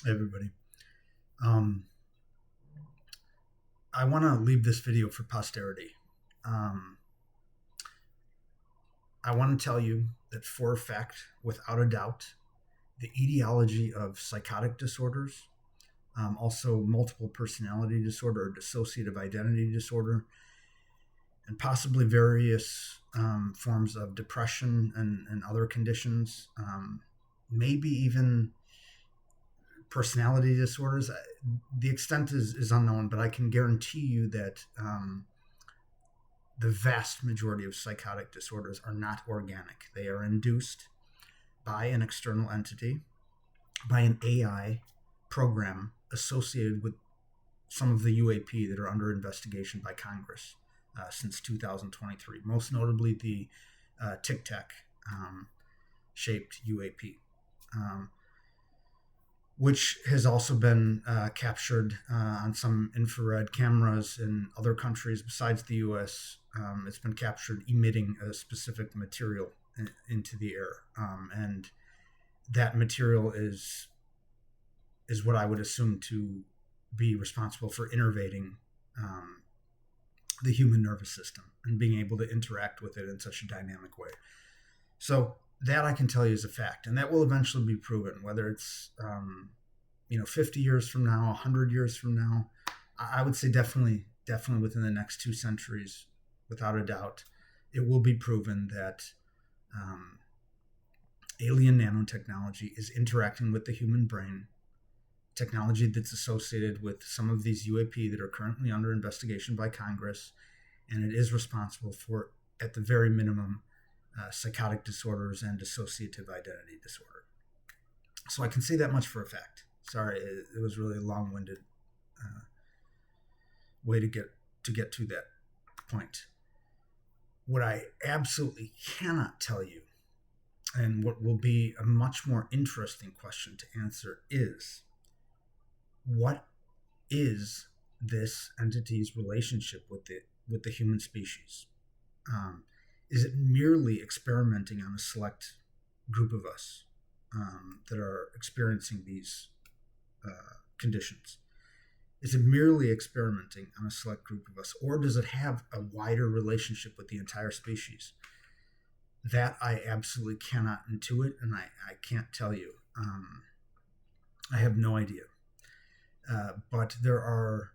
everybody. Um, I want to leave this video for posterity. Um, I want to tell you that for a fact, without a doubt, the etiology of psychotic disorders, also multiple personality disorder or dissociative identity disorder, and possibly various forms of depression and other conditions, maybe even personality disorders. The extent is unknown, but I can guarantee you that the vast majority of psychotic disorders are not organic. They are induced by an external entity, by an AI program associated with some of the UAP that are under investigation by Congress since 2023, most notably the Tic Tac shaped UAP. Which has also been captured on some infrared cameras in other countries besides the US. It's been captured emitting a specific material into the air. And that material is what I would assume to be responsible for innervating the human nervous system and being able to interact with it in such a dynamic way. So that I can tell you is a fact, and that will eventually be proven, whether it's 50 years from now, 100 years from now. I would say definitely within the next 2 centuries, without a doubt, it will be proven that alien nanotechnology is interacting with the human brain, technology that's associated with some of these UAP that are currently under investigation by Congress, and it is responsible for, at the very minimum, psychotic disorders and dissociative identity disorder. So I can say that much for a fact. Sorry, it was really a long-winded way to get to that point. What I absolutely cannot tell you, and what will be a much more interesting question to answer, is what is this entity's relationship with the human species? Is it merely experimenting on a select group of us that are experiencing these conditions? Is it merely experimenting on a select group of us, or does it have a wider relationship with the entire species? That I absolutely cannot intuit, and I can't tell you. I have no idea. But there are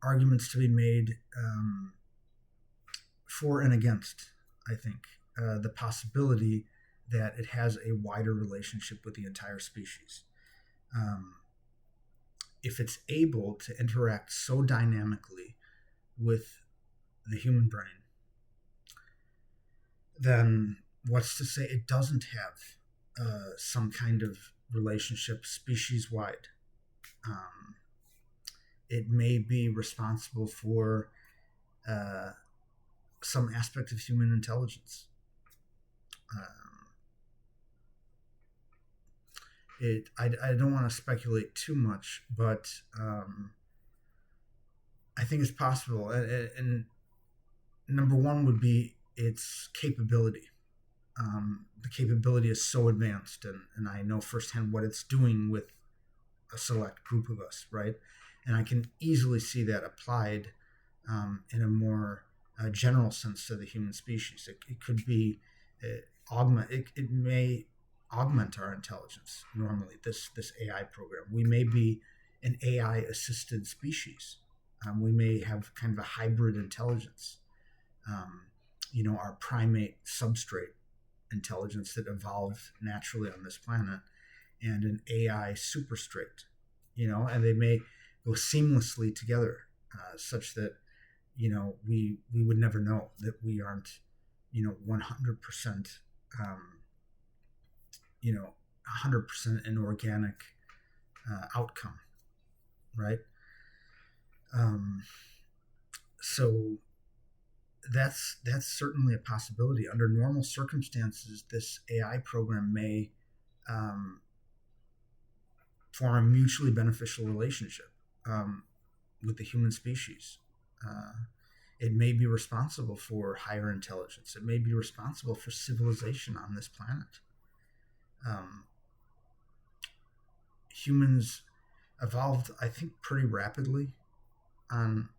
arguments to be made for and against, I think, the possibility that it has a wider relationship with the entire species. If it's able to interact so dynamically with the human brain, then what's to say it doesn't have some kind of relationship species-wide? It may be responsible for some aspect of human intelligence. I don't want to speculate too much, but I think it's possible. And number one would be its capability. The capability is so advanced, and I know firsthand what it's doing with a select group of us, right? And I can easily see that applied in a more general sense to the human species. It could be augment. It may augment our intelligence. Normally, this AI program, we may be an AI assisted species. We may have kind of a hybrid intelligence. Our primate substrate intelligence that evolved naturally on this planet, and an AI superstrate, and they may go seamlessly together, such that we would never know that we aren't 100% 100% an organic outcome, right? So that's certainly a possibility. Under normal circumstances, this AI program may form a mutually beneficial relationship with the human species. It may be responsible for higher intelligence. It may be responsible for civilization on this planet. humans evolved, I think, pretty rapidly on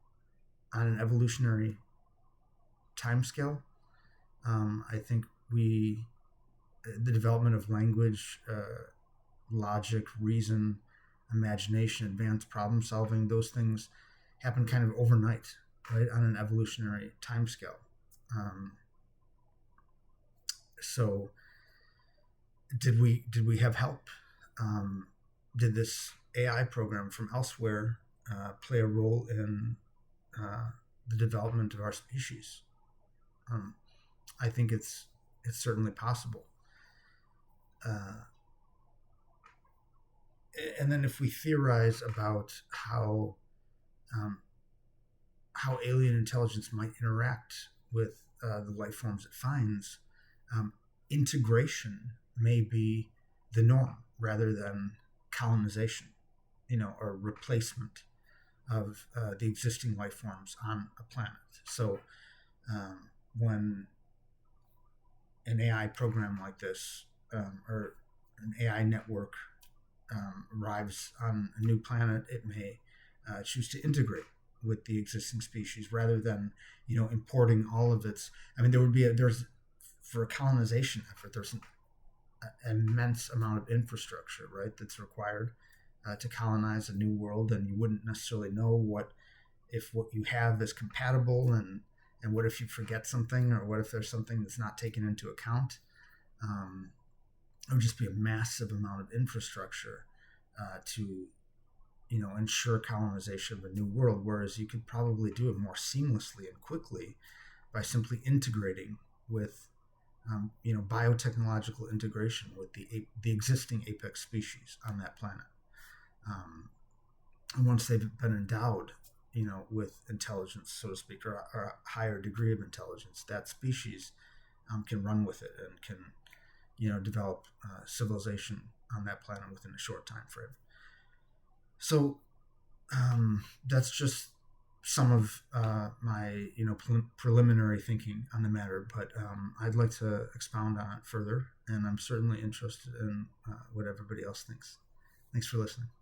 an evolutionary timescale. I think the development of language, logic, reason, imagination, advanced problem solving, those things happen kind of overnight, right, on an evolutionary timescale. So, did we have help? Did this AI program from elsewhere play a role in the development of our species? Um, I think it's certainly possible. Uh, and then if we theorize about um, how alien intelligence might interact with the life forms it finds, integration may be the norm rather than colonization, or replacement of the existing life forms on a planet. So when an AI program like this, or an AI network arrives on a new planet, it may choose to integrate with the existing species rather than importing all of its. I mean, there's for a colonization effort, there's an immense amount of infrastructure, right, that's required to colonize a new world, and you wouldn't necessarily know what you have is compatible, and what if you forget something, or what if there's something that's not taken into account. It would just be a massive amount of infrastructure to ensure colonization of a new world, whereas you could probably do it more seamlessly and quickly by simply integrating with biotechnological integration with the existing apex species on that planet. And once they've been endowed, with intelligence, so to speak, or a higher degree of intelligence, that species can run with it and can, develop civilization on that planet within a short time frame. So that's just some of my preliminary thinking on the matter, but I'd like to expound on it further, and I'm certainly interested in what everybody else thinks. Thanks for listening.